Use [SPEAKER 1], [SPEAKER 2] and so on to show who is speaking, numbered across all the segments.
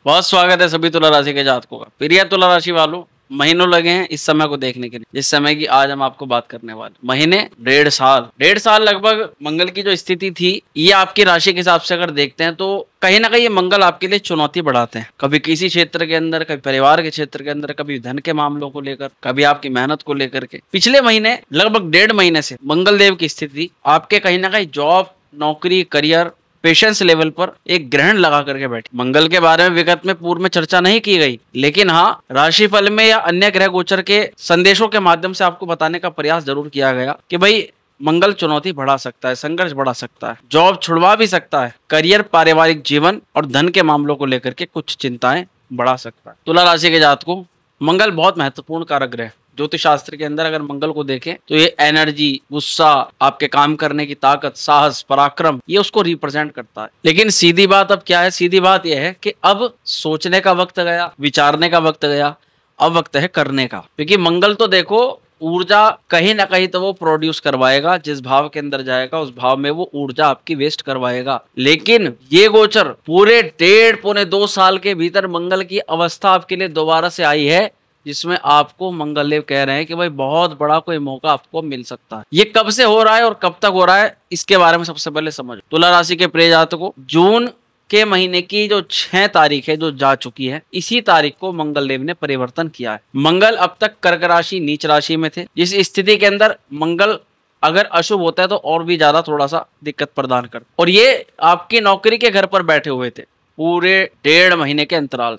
[SPEAKER 1] बहुत स्वागत है सभी तुला राशि के जातकों का। प्रिय तुला राशि वालों, महीनों लगे हैं इस समय को देखने के लिए, जिस समय की आज हम आपको बात करने वाले। महीने डेढ़ साल लगभग मंगल की जो स्थिति थी, ये आपकी राशि के हिसाब से अगर देखते हैं तो कहीं ना कहीं ये मंगल आपके लिए चुनौती बढ़ाते हैं। कभी किसी क्षेत्र के अंदर, कभी परिवार के क्षेत्र के अंदर, कभी धन के मामलों को लेकर, कभी आपकी मेहनत को लेकर के। पिछले महीने लगभग 1.5 महीने से मंगल देव की स्थिति आपके कहीं ना कहीं जॉब, नौकरी, करियर, पेशेंस लेवल पर एक ग्रहण लगा करके बैठी। मंगल के बारे में विगत में पूर्व में चर्चा नहीं की गई, लेकिन हाँ, राशिफल में या अन्य ग्रह गोचर के संदेशों के माध्यम से आपको बताने का प्रयास जरूर किया गया कि भाई मंगल चुनौती बढ़ा सकता है, संघर्ष बढ़ा सकता है, जॉब छुड़वा भी सकता है, करियर, पारिवारिक जीवन और धन के मामलों को लेकर के कुछ चिंताएं बढ़ा सकता है। तुला राशि के जातकों, मंगल बहुत महत्वपूर्ण कारक ग्रह। ज्योतिष शास्त्र के अंदर अगर मंगल को देखें तो ये एनर्जी, गुस्सा, आपके काम करने की ताकत, साहस, पराक्रम, ये उसको रिप्रेजेंट करता है। लेकिन सीधी बात अब क्या है? सीधी बात यह है कि अब सोचने का वक्त गया, विचारने का वक्त गया, अब वक्त है करने का। क्योंकि मंगल तो देखो, ऊर्जा कहीं ना कहीं तो वो प्रोड्यूस करवाएगा, जिस भाव के अंदर जाएगा उस भाव में वो ऊर्जा आपकी वेस्ट करवाएगा। लेकिन ये गोचर पूरे 1.5-2 साल के भीतर मंगल की अवस्था आपके लिए दोबारा से आई है, जिसमें आपको मंगलदेव कह रहे हैं कि भाई बहुत बड़ा कोई मौका आपको मिल सकता है। ये कब से हो रहा है और कब तक हो रहा है, इसके बारे में सबसे पहले समझो। तुला राशि के प्रिय जातकों, जून के महीने की जो 6 तारीख है जो जा चुकी है, इसी तारीख को मंगलदेव ने परिवर्तन किया है। मंगल अब तक कर्क राशि, नीच राशि में थे, जिस स्थिति के अंदर मंगल अगर अशुभ होता है तो और भी ज्यादा थोड़ा सा दिक्कत प्रदान करता। और ये आपकी नौकरी के घर पर बैठे हुए थे पूरे 1.5 महीने के अंतराल।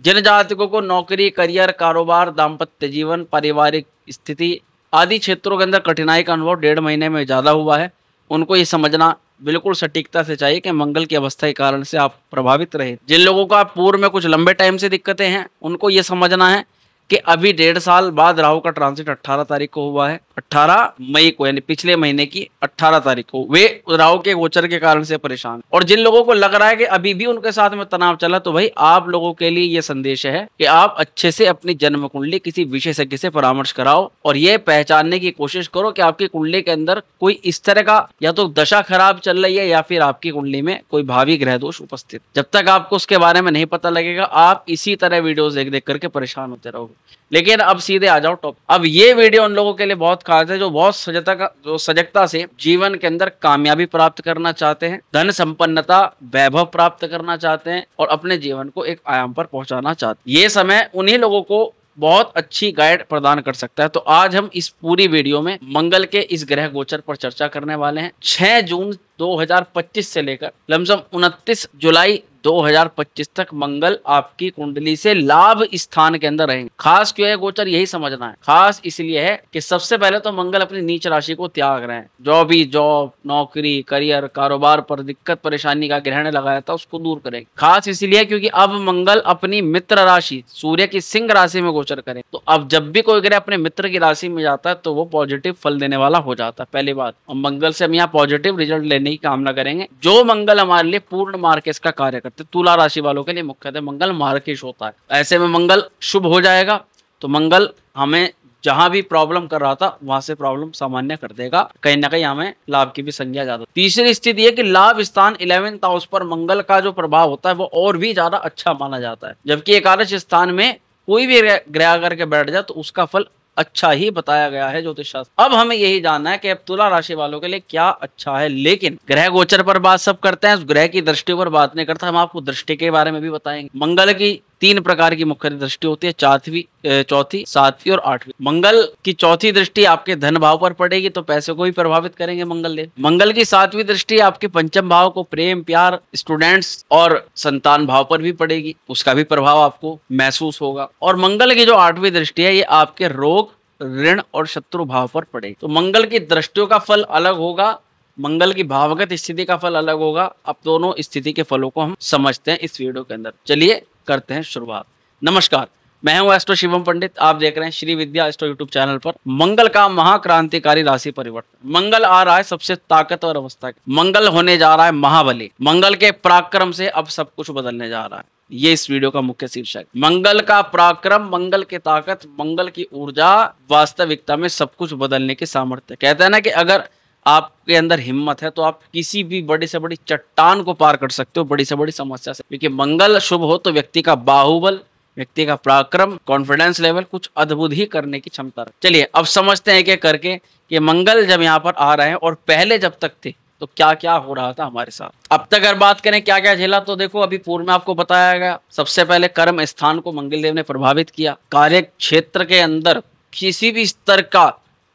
[SPEAKER 1] जिन जातकों को नौकरी, करियर, कारोबार, दाम्पत्य जीवन, पारिवारिक स्थिति आदि क्षेत्रों के अंदर कठिनाई का अनुभव 1.5 महीने में ज्यादा हुआ है, उनको ये समझना बिल्कुल सटीकता से चाहिए कि मंगल की अवस्था के कारण से आप प्रभावित रहे। जिन लोगों को आप पूर्व में कुछ लंबे टाइम से दिक्कतें हैं, उनको ये समझना है कि अभी 1.5 साल बाद राहु का ट्रांसिट 18 तारीख को हुआ है। 18 मई को, यानी पिछले महीने की 18 तारीख को वे राहु के गोचर के कारण से परेशान। और जिन लोगों को लग रहा है कि अभी भी उनके साथ में तनाव चला, तो भाई आप लोगों के लिए ये संदेश है कि आप अच्छे से अपनी जन्म कुंडली किसी विशेषज्ञ से परामर्श कराओ और ये पहचानने की कोशिश करो कि आपकी कुंडली के अंदर कोई इस तरह का या तो दशा खराब चल रही है या फिर आपकी कुंडली में कोई भावी ग्रह दोष उपस्थित। जब तक आपको उसके बारे में नहीं पता लगेगा, आप इसी तरह वीडियोस देख देख करके परेशान होते रहोगे। लेकिन अब सीधे आ जाओ टॉप। अब ये वीडियो उन लोगों के लिए बहुत खास है जो बहुत सजगता से जीवन के अंदर कामयाबी प्राप्त करना चाहते हैं, धन संपन्नता, वैभव प्राप्त करना चाहते हैं और अपने जीवन को एक आयाम पर पहुंचाना चाहते हैं। ये समय उन्हीं लोगों को बहुत अच्छी गाइड प्रदान कर सकता है। तो आज हम इस पूरी वीडियो में मंगल के इस ग्रह गोचर पर चर्चा करने वाले हैं। 6 जून 2025 से लेकर लमसम 29 जुलाई 2025 तक मंगल आपकी कुंडली से लाभ स्थान के अंदर रहेंगे। खास क्यों है गोचर, यही समझना है। खास इसलिए है कि सबसे पहले तो मंगल अपनी नीच राशि को त्याग रहे हैं। जो भी जॉब, नौकरी, करियर, कारोबार पर दिक्कत परेशानी का ग्रहण लगाया था उसको दूर करेंगे। खास इसलिए क्योंकि अब मंगल अपनी मित्र राशि सूर्य की सिंह राशि में गोचर करें। तो अब जब भी कोई ग्रह अपने मित्र की राशि में जाता है तो वो पॉजिटिव फल देने वाला हो जाता है, पहली बात। और मंगल से हम यहाँ पॉजिटिव रिजल्ट लेने की कामना करेंगे। जो मंगल हमारे लिए पूर्ण मार्केश का कार्य करते, तुला राशि वालों के लिए मुख्यतः मंगल मार्केश होता है। ऐसे में मंगल शुभ हो जाएगा तो मंगल हमें जहां भी प्रॉब्लम कर रहा था वहां से प्रॉब्लम सामान्य कर देगा, कहीं ना कहीं हमें लाभ की भी संज्ञा ज्यादा। तीसरी स्थिति है कि लाभ स्थान 11th हाउस पर मंगल का जो प्रभाव होता है वो और भी ज्यादा अच्छा माना जाता है। जबकि एकादश स्थान में कोई भी ग्रह करके बैठ जाए तो उसका फल अच्छा ही बताया गया है ज्योतिष शास्त्र। अब हमें यही जानना है कि अब तुला राशि वालों के लिए क्या अच्छा है। लेकिन ग्रह गोचर पर बात सब करते हैं, ग्रह की दृष्टि पर बात नहीं करता। हम आपको दृष्टि के बारे में भी बताएंगे। मंगल की 3 प्रकार की मुख्य दृष्टि होती है, चौथी, 7वीं और 8वीं। मंगल की चौथी दृष्टि आपके धन भाव पर पड़ेगी तो पैसे को भी प्रभावित करेंगे मंगल देव। मंगल की 7वीं दृष्टि आपके पंचम भाव को, प्रेम, प्यार, स्टूडेंट्स और संतान भाव पर भी पड़ेगी, उसका भी प्रभाव आपको महसूस होगा। और मंगल की जो 8वीं दृष्टि है ये आपके रोग, ऋण और शत्रु भाव पर पड़ेगी। तो मंगल की दृष्टियों का फल अलग होगा, मंगल की भावगत स्थिति का फल अलग होगा। अब दोनों स्थिति के फलों को हम समझते हैं इस वीडियो के अंदर। चलिए करते हैं शुरुआत। नमस्कार, मैं हूं एस्ट्रो शिवम पंडित। आप देख रहे हैं श्री विद्या एस्ट्रो यूट्यूब चैनल पर। मंगल का महाक्रांतिकारी राशि परिवर्तन। मंगल आ रहा है सबसे ताकतवर अवस्था के। मंगल होने जा रहा है महाबली। मंगल के पराक्रम से अब सब कुछ बदलने जा रहा है। ये इस वीडियो का मुख्य शीर्षक। मंगल का पराक्रम, मंगल की ताकत, मंगल की ऊर्जा वास्तविकता में सब कुछ बदलने की सामर्थ्य। कहते हैं ना कि अगर आपके अंदर हिम्मत है तो आप किसी भी बड़ी से बड़ी चट्टान को पार कर सकते हो, बड़ी से बड़ी समस्या से। क्योंकि मंगल शुभ हो तो व्यक्ति का बाहुबल, व्यक्ति का पराक्रम, कॉन्फिडेंस लेवल कुछ अद्भुत ही करने की क्षमता रखता है। चलिए अब समझते हैं एक करके कि मंगल जब यहाँ पर आ रहे हैं और पहले जब तक थे तो क्या क्या हो रहा था हमारे साथ। अब तक अगर बात करें क्या क्या झेला, तो देखो अभी पूर्व में आपको बताया गया, सबसे पहले कर्म स्थान को मंगल देव ने प्रभावित किया। कार्य क्षेत्र के अंदर किसी भी स्तर का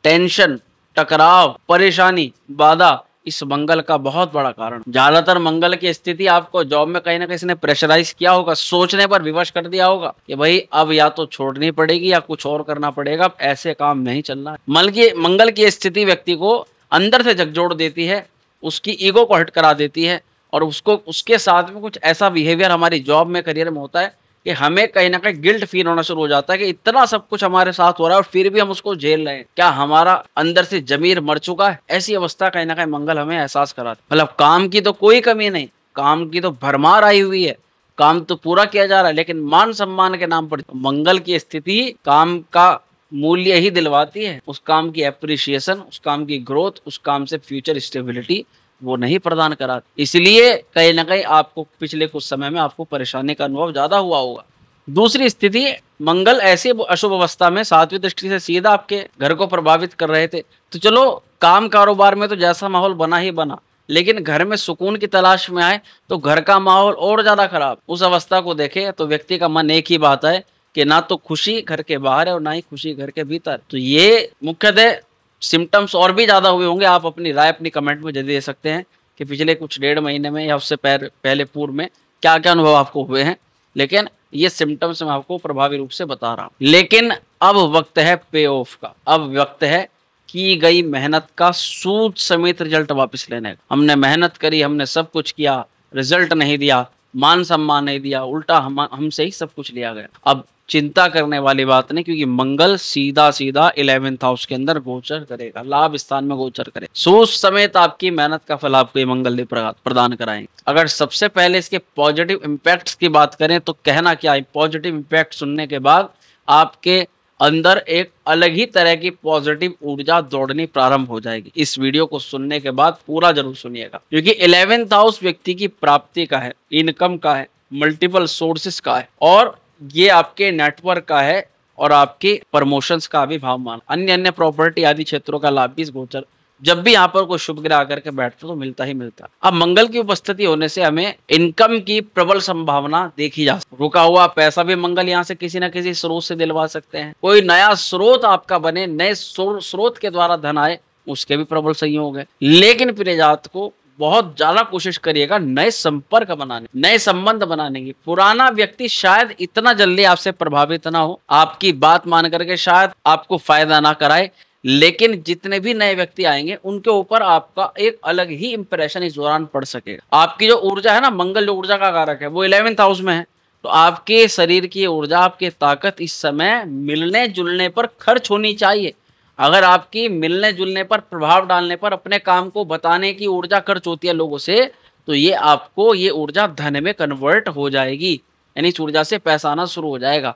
[SPEAKER 1] टेंशन, टकराव, परेशानी, बाधा इस मंगल का बहुत बड़ा कारण। ज्यादातर मंगल की स्थिति आपको जॉब में कहीं ना कहीं ने प्रेशराइज किया होगा, सोचने पर विवश कर दिया होगा कि भाई अब या तो छोड़नी पड़ेगी या कुछ और करना पड़ेगा, अब ऐसे काम नहीं चलना है। मंगल की स्थिति व्यक्ति को अंदर से झकझोर देती है, उसकी ईगो को हट करा देती है और उसको उसके साथ में कुछ ऐसा बिहेवियर हमारी जॉब में, करियर में होता है कि हमें कहीं ना कहीं गिल्ट फील होना शुरू हो जाता है कि इतना सब कुछ हमारे साथ हो रहा है और फिर भी हम उसको झेल रहे हैं, क्या हमारा अंदर से जमीर मर चुका है। ऐसी अवस्था कहीं ना कहीं मंगल हमें एहसास कराता है। मतलब काम की तो कोई कमी नहीं, काम की तो भरमार आई हुई है, काम तो पूरा किया जा रहा है, लेकिन मान सम्मान के नाम पर मंगल की स्थिति काम का मूल्य ही दिलवाती है, उस काम की एप्रिसिएशन, उस काम की ग्रोथ, उस काम से फ्यूचर स्टेबिलिटी वो नहीं प्रदान करा। इसलिए कहीं ना कहीं आपको पिछले कुछ समय में आपको परेशानी का अनुभव ज्यादा हुआ होगा। दूसरी स्थिति, मंगल ऐसी अशुभ अवस्था में 7वीं दृष्टि से सीधा आपके घर को प्रभावित कर रहे थे। तो चलो काम कारोबार में तो जैसा माहौल बना ही बना, लेकिन घर में सुकून की तलाश में आए तो घर का माहौल और ज्यादा खराब। उस अवस्था को देखे तो व्यक्ति का मन एक ही बात है कि ना तो खुशी घर के बाहर है और ना ही खुशी घर के भीतर। तो ये मुख्यतः सिम्टम्स और भी ज्यादा हुए होंगे। आप अपनी राय अपनी कमेंट में जल्दी दे सकते हैं कि पिछले कुछ 1.5 महीने में या उससे पहले पूर्व में क्या क्या अनुभव आपको हुए हैं, लेकिन ये सिम्टम्स मैं आपको प्रभावी रूप से बता रहा हूं। लेकिन अब वक्त है पे ऑफ का, अब वक्त है की गई मेहनत का सूद समेत रिजल्ट वापस लेने का। हमने मेहनत करी, हमने सब कुछ किया, रिजल्ट नहीं दिया, मान सम्मान नहीं दिया, उल्टा हमसे ही सब कुछ लिया गया। अब चिंता करने वाली बात नहीं, क्योंकि मंगल सीधा 11th हाउस के अंदर गोचर करेगा, लाभ स्थान में गोचर करे। सोच समेत आपकी मेहनत का फल आपको ये मंगल देव प्रदान कराएंगे। अगर सबसे पहले इसके पॉजिटिव इम्पैक्ट्स की बात करें तो कहना क्या है, पॉजिटिव इम्पैक्ट सुनने के बाद आपके अंदर एक अलग ही तरह की पॉजिटिव ऊर्जा दौड़नी प्रारंभ हो जाएगी। इस वीडियो को सुनने के बाद पूरा जरूर सुनिएगा, क्योंकि 11th हाउस व्यक्ति की प्राप्ति का है, इनकम का है, मल्टीपल सोर्सेस का है, और ये आपके नेटवर्क का है और आपके प्रमोशंस का भी भाव मान, अन्य प्रॉपर्टी आदि क्षेत्रों का लाभ भी इस गोचर जब भी यहाँ पर कोई शुभ ग्रह आकर के बैठता तो मिलता ही मिलता। अब मंगल की उपस्थिति होने से हमें इनकम की प्रबल संभावना देखी जा सकती। रुका हुआ पैसा भी मंगल यहाँ से किसी न किसी स्रोत से दिलवा सकते हैं। कोई नया स्रोत आपका बने, नए स्रोत के द्वारा धन आए, उसके भी प्रबल संयोग है। लेकिन प्रिय जात को बहुत ज्यादा कोशिश करिएगा नए संपर्क बनाने, नए संबंध बनाने की। पुराना व्यक्ति शायद इतना जल्दी आपसे प्रभावित ना हो, आपकी बात मान करके शायद आपको फायदा ना कराए, लेकिन जितने भी नए व्यक्ति आएंगे उनके ऊपर आपका एक अलग ही इंप्रेशन इस दौरान पड़ सकेगा। आपकी जो ऊर्जा है ना, मंगल जो ऊर्जा का कारक है वो 11th हाउस में है, तो आपके शरीर की ऊर्जा, आपकी ताकत इस समय मिलने जुलने पर खर्च होनी चाहिए। अगर आपकी मिलने जुलने पर, प्रभाव डालने पर, अपने काम को बताने की ऊर्जा खर्च होती है लोगों से, तो ये आपको ये ऊर्जा धन में कन्वर्ट हो जाएगी, यानी इस ऊर्जा से पैसा आना शुरू हो जाएगा।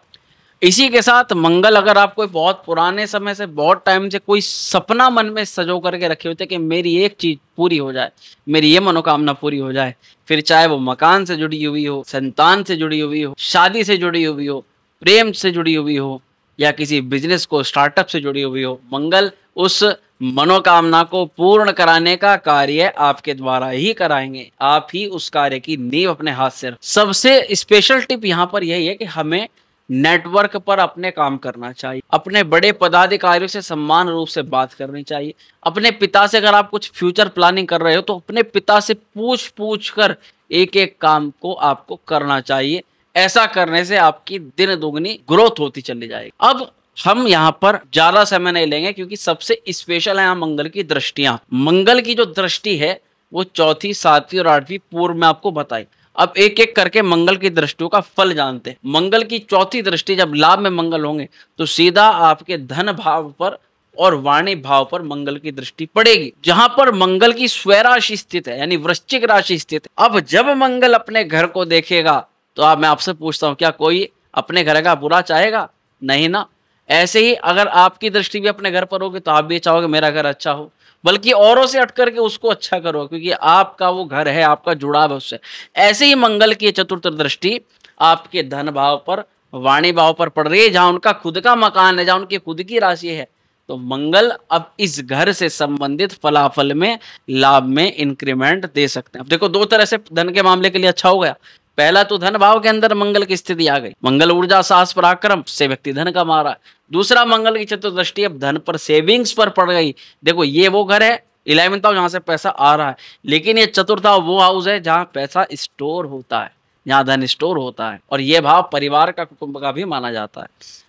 [SPEAKER 1] इसी के साथ मंगल, अगर आप कोई बहुत पुराने समय से, बहुत टाइम से कोई सपना मन में सजो करके रखे होते कि मेरी एक चीज पूरी हो जाए, मेरी ये मनोकामना पूरी हो जाए, फिर चाहे वो मकान से जुड़ी हुई हो, संतान से जुड़ी हुई हो, शादी से जुड़ी हुई हो, प्रेम से जुड़ी हुई हो, या किसी बिजनेस को स्टार्टअप से जुड़ी हुई हो, मंगल उस मनोकामना को पूर्ण कराने का कार्य आपके द्वारा ही कराएंगे। आप ही उस कार्य की नींव अपने हाथ से। सबसे स्पेशल टिप यहाँ पर यही है कि हमें नेटवर्क पर अपने काम करना चाहिए, अपने बड़े पदाधिकारियों से सम्मान रूप से बात करनी चाहिए। अपने पिता से अगर आप कुछ फ्यूचर प्लानिंग कर रहे हो तो अपने पिता से पूछ कर एक एक काम को आपको करना चाहिए। ऐसा करने से आपकी दिन दुगनी ग्रोथ होती चली जाएगी। अब हम यहाँ पर ज्यादा समय नहीं लेंगे, क्योंकि सबसे स्पेशल है यहाँ मंगल की दृष्टियां। मंगल की जो दृष्टि है वो 4th, 7वीं और 8वीं पूर्व में आपको बताई। अब एक एक करके मंगल की दृष्टियों का फल जानते हैं। मंगल की 4थी दृष्टि, जब लाभ में मंगल होंगे तो सीधा आपके धन भाव पर और वाणी भाव पर मंगल की दृष्टि पड़ेगी, जहां पर मंगल की स्वराशि स्थित है, यानी वृश्चिक राशि स्थित है। अब जब मंगल अपने घर को देखेगा तो मैं आपसे पूछता हूं, क्या कोई अपने घर का बुरा चाहेगा? नहीं ना। ऐसे ही अगर आपकी दृष्टि भी अपने घर पर होगी तो आप भी चाहोगे मेरा घर अच्छा हो। बल्कि औरों से हट करके उसको अच्छा करो, क्योंकि आपका वो घर है, आपका जुड़ाव है उससे। ऐसे ही मंगल की चतुर्थ दृष्टि आपके धन भाव पर, वाणी भाव पर पड़ रही है, जहां उनका खुद का मकान है, जहां उनकी खुद की राशि है, तो मंगल अब इस घर से संबंधित फलाफल में, लाभ में इंक्रीमेंट दे सकते हैं। अब देखो, दो तरह से धन के मामले के लिए अच्छा हो गया। पहला तो धन भाव के अंदर मंगल की स्थिति आ गई, मंगल ऊर्जा, साहस, पराक्रम से व्यक्ति धन कमा रहा है। दूसरा, मंगल की चतुर्दृष्टि अब धन पर, सेविंग्स पर पड़ गई। देखो, ये वो घर है 11th हाउस, जहां से पैसा आ रहा है, लेकिन ये चतुर्थ वो हाउस है जहां पैसा स्टोर होता है, जहां धन स्टोर होता है, और ये भाव परिवार का, कुटुंब का भी माना जाता है।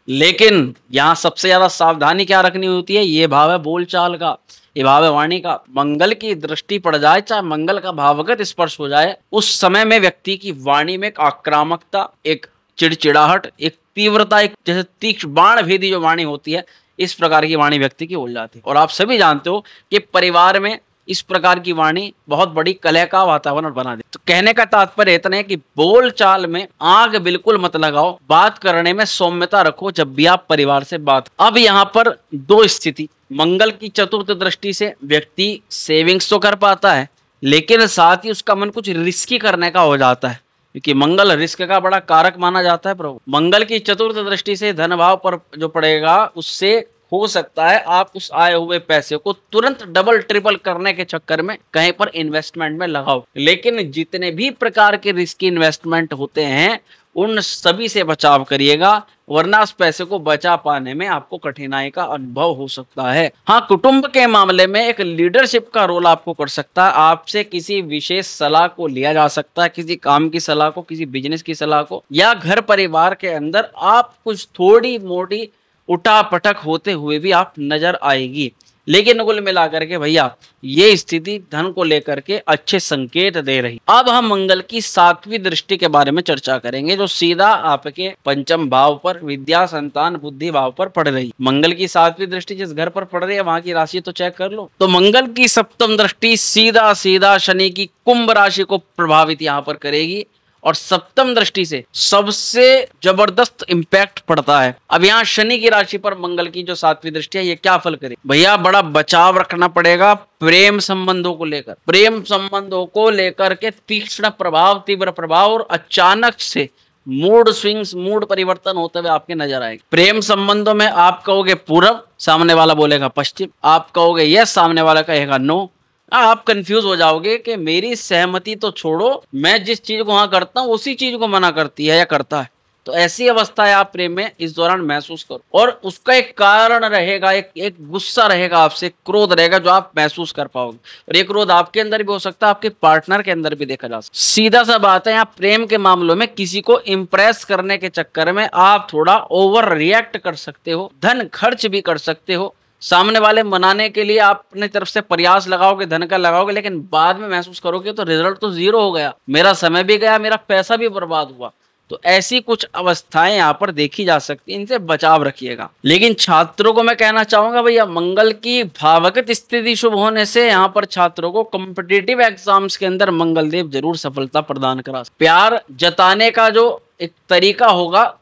[SPEAKER 1] लेकिन यहां सबसे ज्यादा सावधानी क्या रखनी होती है, ये भाव है बोलचाल का, ये भाव है वाणी का। मंगल की दृष्टि पड़ जाए, चाहे मंगल का भावगत स्पर्श हो जाए, उस समय में व्यक्ति की वाणी में एक आक्रामकता, एक चिड़चिड़ाहट, एक तीव्रता, एक जैसे तीक्ष्ण बाण भेदी जो वाणी होती है, इस प्रकार की वाणी व्यक्ति की हो जाती है। और आप सभी जानते हो कि परिवार में इस प्रकार की वाणी बहुत बड़ी कलह का वातावरण बना दे। तो कहने का तात्पर्य इतना है कि बोल चाल में आग बिल्कुल मत लगाओ, बात करने में सौम्यता रखो जब भी आप परिवार से बात। अब यहाँ पर दो स्थिति, मंगल की चतुर्थ दृष्टि से व्यक्ति सेविंग्स तो कर पाता है, लेकिन साथ ही उसका मन कुछ रिस्की करने का हो जाता है, क्योंकि मंगल रिस्क का बड़ा कारक माना जाता है प्रभु। मंगल की चतुर्थ दृष्टि से धन भाव पर जो पड़ेगा, उससे हो सकता है आप उस आए हुए पैसे को तुरंत डबल ट्रिपल करने के चक्कर में कहीं पर इन्वेस्टमेंट में लगाओ। लेकिन जितने भी प्रकार के रिस्की इन्वेस्टमेंट होते हैं, उन सभी से बचाव करिएगा, वरना उस पैसे को बचा पाने में आपको कठिनाई का अनुभव हो सकता है। हाँ, कुटुंब के मामले में एक लीडरशिप का रोल आपको कर सकता है। आपसे किसी विशेष सलाह को लिया जा सकता है, किसी काम की सलाह को, किसी बिजनेस की सलाह को, या घर परिवार के अंदर आप कुछ थोड़ी मोटी उठा पटक होते हुए भी आप नजर आएगी। लेकिन कुल मिलाकर के भैया ये स्थिति धन को लेकर के अच्छे संकेत दे रही। अब हम मंगल की 7वीं दृष्टि के बारे में चर्चा करेंगे, जो सीधा आपके पंचम भाव पर, विद्या, संतान, बुद्धि भाव पर पड़ रही। मंगल की 7वीं दृष्टि जिस घर पर पड़ रही है, वहां की राशि तो चेक कर लो। तो मंगल की सप्तम दृष्टि सीधा सीधा शनि की कुंभ राशि को प्रभावित यहाँ पर करेगी, और सप्तम दृष्टि से सबसे जबरदस्त इंपैक्ट पड़ता है। अब यहाँ शनि की राशि पर मंगल की जो 7वीं दृष्टि है, ये क्या फल करे भैया, बड़ा बचाव रखना पड़ेगा प्रेम संबंधों को लेकर। प्रेम संबंधों को लेकर के तीक्ष्ण प्रभाव, तीव्र प्रभाव, और अचानक से मूड स्विंग्स, मूड परिवर्तन होते हुए आपके नजर आएंगे। प्रेम संबंधों में आप कहोगे पूर्व, सामने वाला बोलेगा पश्चिम, आप कहोगे यस, सामने वाला कहेगा नो। आप कंफ्यूज हो जाओगे कि मेरी सहमति तो छोड़ो, मैं जिस चीज को हाँ करता हूँ उसी चीज को मना करती है या करता है। तो ऐसी अवस्था है आप प्रेम में इस दौरान महसूस करो, और उसका एक कारण रहेगा, एक गुस्सा रहेगा आपसे, क्रोध रहेगा जो आप महसूस कर पाओगे। और ये क्रोध आपके अंदर भी हो सकता है, आपके पार्टनर के अंदर भी देखा जा सकता है। सीधा सा बात है, यहाँ प्रेम के मामलों में किसी को इम्प्रेस करने के चक्कर में आप थोड़ा ओवर रिएक्ट कर सकते हो, धन खर्च भी कर सकते हो। सामने वाले मनाने के लिए आप अपनी तरफ से प्रयास लगाओगे, धन का लगाओगे, लेकिन बाद में महसूस करोगे तो रिजल्ट तो जीरो हो गया, मेरा समय भी गया, मेरा पैसा भी बर्बाद हुआ। तो ऐसी कुछ अवस्थाएं यहाँ पर देखी जा सकती हैं, इनसे बचाव रखिएगा। लेकिन छात्रों को मैं कहना चाहूंगा भैया, मंगल की भावगत स्थिति शुभ होने से यहाँ पर छात्रों को कॉम्पिटिटिव एग्जाम्स के अंदर मंगल देव जरूर सफलता प्रदान करा। प्यार जताने का जो एक तरीका होगा,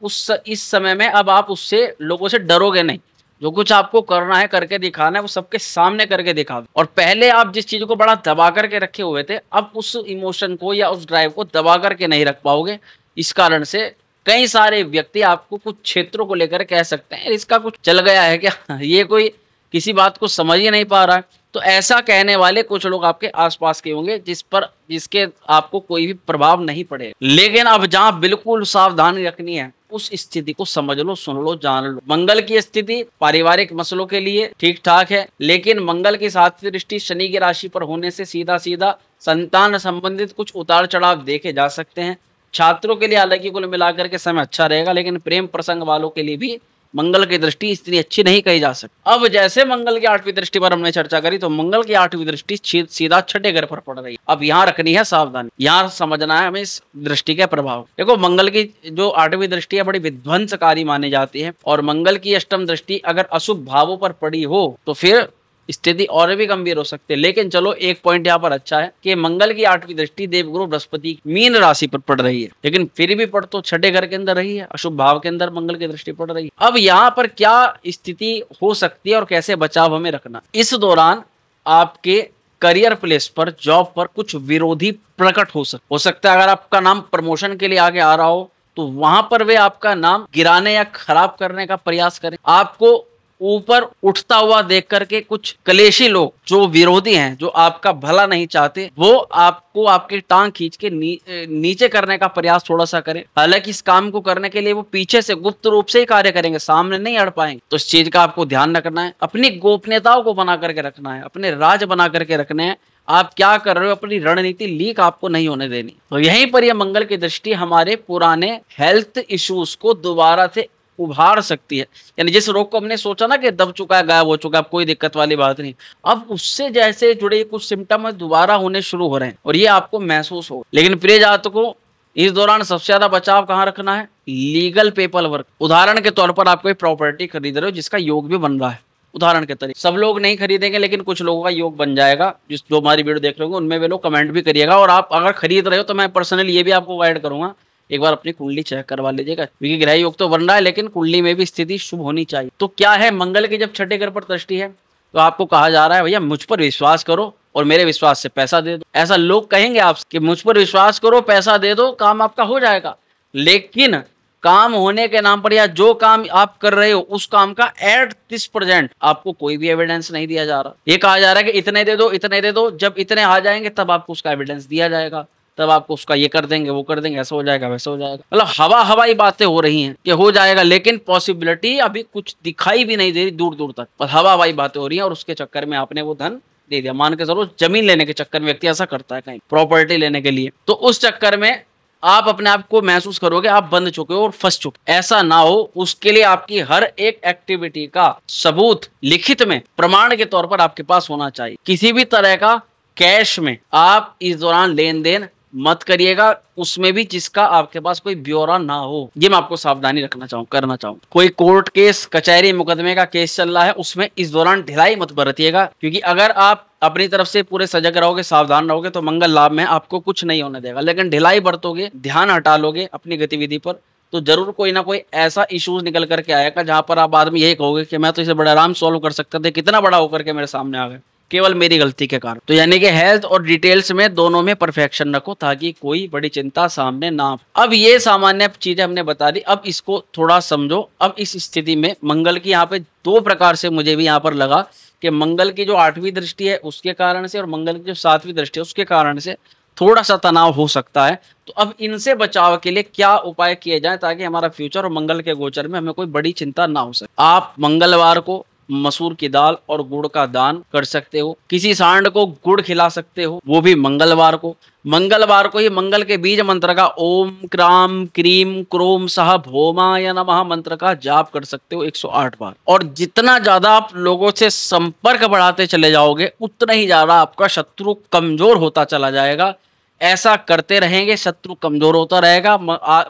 [SPEAKER 1] इस समय में अब आप उससे, लोगों से डरोगे नहीं। जो कुछ आपको करना है, करके दिखाना है, वो सबके सामने करके दिखा। और पहले आप जिस चीज को बड़ा दबा करके रखे हुए थे, अब उस इमोशन को या उस ड्राइव को दबा करके नहीं रख पाओगे। इस कारण से कई सारे व्यक्ति आपको कुछ क्षेत्रों को लेकर कह सकते हैं इसका कुछ चल गया है क्या, ये कोई किसी बात को समझ ही नहीं पा रहा है। तो ऐसा कहने वाले कुछ लोग आपके आसपास के होंगे जिसके आपको कोई भी प्रभाव नहीं पड़े। लेकिन अब जहां बिल्कुल सावधानी रखनी है, उस स्थिति को समझ लो, सुन लो, जान लो। मंगल की स्थिति पारिवारिक मसलों के लिए ठीक ठाक है, लेकिन मंगल की 7वीं दृष्टि शनि की राशि पर होने से सीधा सीधा संतान संबंधित कुछ उतार चढ़ाव देखे जा सकते हैं। छात्रों के लिए हालांकि कुल मिलाकर के समय अच्छा रहेगा, लेकिन प्रेम प्रसंग वालों के लिए भी मंगल की दृष्टि इतनी अच्छी नहीं कही जा सकती। अब जैसे मंगल की 8वीं दृष्टि पर हमने चर्चा करी, तो मंगल की 8वीं दृष्टि सीधा छठे घर पर पड़ रही है। अब यहाँ रखनी है सावधानी, यहाँ समझना है हमें इस दृष्टि के प्रभाव। देखो, मंगल की जो 8वीं दृष्टि है बड़ी विध्वंसकारी मानी जाती है, और मंगल की अष्टम दृष्टि अगर अशुभ भावों पर पड़ी हो तो फिर स्थिति और भी गंभीर हो सकती है। लेकिन चलो, एक पॉइंट यहाँ पर अच्छा है कि मंगल की 8वीं दृष्टि देवगुरु बृहस्पति मीन राशि पर पड़ रही है, लेकिन फिर भी पड़ तो छठे घर के अंदर रही है, अशुभ भाव के अंदर मंगल की दृष्टि पड़ रही है। अब यहाँ पर क्या स्थिति हो सकती है और कैसे बचाव हमें रखना। इस दौरान आपके करियर प्लेस पर, जॉब पर कुछ विरोधी प्रकट हो सकता है। अगर आपका नाम प्रमोशन के लिए आगे आ रहा हो तो वहां पर वे आपका नाम गिराने या खराब करने का प्रयास करें। आपको ऊपर उठता हुआ देख करके कुछ कलेशी लोग, जो विरोधी हैं, जो आपका भला नहीं चाहते, वो आपको आपकी टांग खींच के नीचे करने का प्रयास थोड़ा सा करें। हालांकि इस काम को करने के लिए वो पीछे से गुप्त रूप से ही कार्य करेंगे, सामने नहीं अड़ पाएंगे। तो इस चीज का आपको ध्यान रखना है, अपनी गोपनीयताओं को बना करके रखना है, अपने राज बना करके रखने हैं। आप क्या कर रहे हो, अपनी रणनीति लीक आपको नहीं होने देनी। तो यहीं पर यह मंगल की दृष्टि हमारे पुराने हेल्थ इश्यूज को दोबारा से उभार सकती है। यानी जिस रोग को हमने सोचा ना कि दब चुका है, गायब हो चुका है, अब कोई दिक्कत वाली बात नहीं, अब उससे जैसे जुड़े कुछ सिम्टम दोबारा होने शुरू हो रहे हैं और ये आपको महसूस हो। लेकिन प्रिय जातकों, इस दौरान सबसे ज्यादा बचाव कहाँ रखना है? Legal paper work. उदाहरण के तौर पर आप कोई प्रॉपर्टी खरीद रहे हो जिसका योग भी बन रहा है, उदाहरण के तरीके, सब लोग नहीं खरीदेंगे लेकिन कुछ लोगों का योग बन जाएगा। जो हमारी वीडियो देख रहे होंगे उनमें वे लोग कमेंट भी करिएगा। और आप अगर खरीद रहे हो तो मैं पर्सनली ये भी आपको गाइड करूंगा, एक बार अपनी कुंडली चेक करवा लीजिएगा, क्योंकि ग्रह योग तो बन रहा है लेकिन कुंडली में भी स्थिति शुभ होनी चाहिए। तो क्या है, मंगल की जब छठे घर पर दृष्टि है तो आपको कहा जा रहा है भैया मुझ पर विश्वास करो और मेरे विश्वास से पैसा दे दो। ऐसा लोग कहेंगे आपसे कि मुझ पर विश्वास करो, पैसा दे दो, काम आपका हो जाएगा। लेकिन काम होने के नाम पर या जो काम आप कर रहे हो उस काम का एट दिस प्रेजेंट आपको कोई भी एविडेंस नहीं दिया जा रहा। ये कहा जा रहा है कि इतने दे दो, इतने दे दो, जब इतने आ जाएंगे तब आपको उसका एविडेंस दिया जाएगा, तब आपको उसका ये कर देंगे, वो कर देंगे, ऐसा हो जाएगा, वैसा हो जाएगा। मतलब हवाई बातें हो रही हैं कि हो जाएगा, लेकिन पॉसिबिलिटी अभी कुछ दिखाई भी नहीं दे रही दूर दूर तक, बस हवाई बातें हो रही हैं। और उसके चक्कर में आपने वो धन दे दिया। मान के चलो जमीन लेने के चक्कर में व्यक्ति ऐसा करता है, कहीं प्रॉपर्टी लेने के लिए, तो उस चक्कर में आप अपने आप को महसूस करोगे आप बंद चुके हो और फंस चुके। ऐसा ना हो उसके लिए आपकी हर एक एक्टिविटी का सबूत लिखित में प्रमाण के तौर पर आपके पास होना चाहिए। किसी भी तरह का कैश में आप इस दौरान लेन देन मत करिएगा, उसमें भी जिसका आपके पास कोई ब्यौरा ना हो। ये मैं आपको सावधानी करना चाहूँ। कोई कोर्ट केस, कचहरी, मुकदमे का केस चल रहा है, उसमें इस दौरान ढिलाई मत बरतिएगा, क्योंकि अगर आप अपनी तरफ से पूरे सजग रहोगे, सावधान रहोगे, तो मंगल लाभ में आपको कुछ नहीं होने देगा। लेकिन ढिलाई बरतोगे, ध्यान हटा लोगे अपनी गतिविधि पर, तो जरूर कोई ना कोई ऐसा इश्यूज निकल करके आएगा जहां पर आप बाद में यही कहोगे कि मैं तो इसे बड़ा आराम सॉल्व कर सकता था, कितना बड़ा होकर के मेरे सामने आ गए, केवल मेरी गलती के कारण। तो यानी कि हेल्थ और डिटेल्स में दोनों में परफेक्शन रखो ताकि कोई बड़ी चिंता सामने ना। अब ये सामान्य चीजें हमने बता दी, अब इसको थोड़ा समझो। अब इस स्थिति में मंगल की यहाँ पे दो प्रकार से मुझे भी यहाँ पर लगा कि मंगल की जो 8वीं दृष्टि है उसके कारण से और मंगल की जो 7वीं दृष्टि है उसके कारण से थोड़ा सा तनाव हो सकता है। तो अब इनसे बचाव के लिए क्या उपाय किए जाए ताकि हमारा फ्यूचर और मंगल के गोचर में हमें कोई बड़ी चिंता ना हो सके। आप मंगलवार को मसूर की दाल और गुड़ का दान कर सकते हो, किसी सांड को गुड़ खिला सकते हो, वो भी मंगलवार को। मंगलवार को ही मंगल के बीज मंत्र का ओम क्राम क्रीम क्रोम सह भौमाय नमः मंत्र का जाप कर सकते हो 108 बार। और जितना ज्यादा आप लोगों से संपर्क बढ़ाते चले जाओगे उतना ही ज्यादा आपका शत्रु कमजोर होता चला जाएगा। ऐसा करते रहेंगे, शत्रु कमजोर होता रहेगा,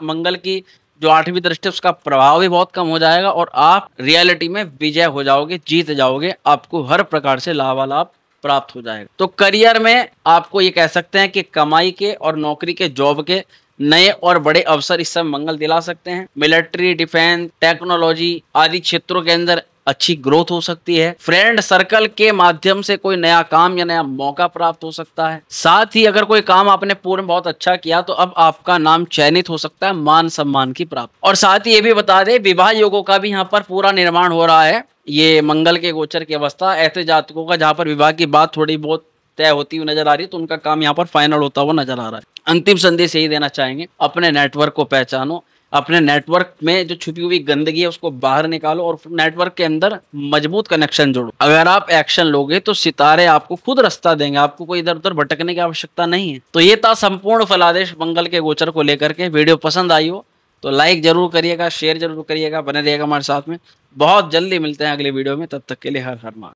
[SPEAKER 1] मंगल की जो 8वीं दृष्टि उसका प्रभाव भी बहुत कम हो जाएगा और आप रियलिटी में विजय हो जाओगे, जीत जाओगे, आपको हर प्रकार से लाभालाभ प्राप्त हो जाएगा। तो करियर में आपको ये कह सकते हैं कि कमाई के और नौकरी के, जॉब के नए और बड़े अवसर इस समय मंगल दिला सकते हैं। मिलिट्री, डिफेंस, टेक्नोलॉजी आदि क्षेत्रों के अंदर अच्छी ग्रोथ हो सकती है। फ्रेंड सर्कल के माध्यम से कोई नया काम या नया मौका प्राप्त हो सकता है। साथ ही अगर कोई काम आपने पूर्ण बहुत अच्छा किया तो अब आपका नाम चयनित हो सकता है, मान सम्मान की प्राप्ति। और साथ ही ये भी बता दें, विवाह योगों का भी यहाँ पर पूरा निर्माण हो रहा है। ये मंगल के गोचर की अवस्था ऐसे जातकों का जहाँ पर विवाह की बात थोड़ी बहुत तय होती हुई नजर आ रही है, तो उनका काम यहाँ पर फाइनल होता हुआ नजर आ रहा है। अंतिम संदेश यही देना चाहेंगे, अपने नेटवर्क को पहचानो, अपने नेटवर्क में जो छुपी हुई गंदगी है उसको बाहर निकालो और नेटवर्क के अंदर मजबूत कनेक्शन जोड़ो। अगर आप एक्शन लोगे तो सितारे आपको खुद रास्ता देंगे, आपको कोई इधर उधर भटकने की आवश्यकता नहीं है। तो ये था संपूर्ण फलादेश मंगल के गोचर को लेकर के। वीडियो पसंद आई हो तो लाइक जरूर करिएगा, शेयर जरूर करिएगा, बने रहिएगा हमारे साथ में। बहुत जल्दी मिलते हैं अगले वीडियो में, तब तक के लिए हर हर महादेव।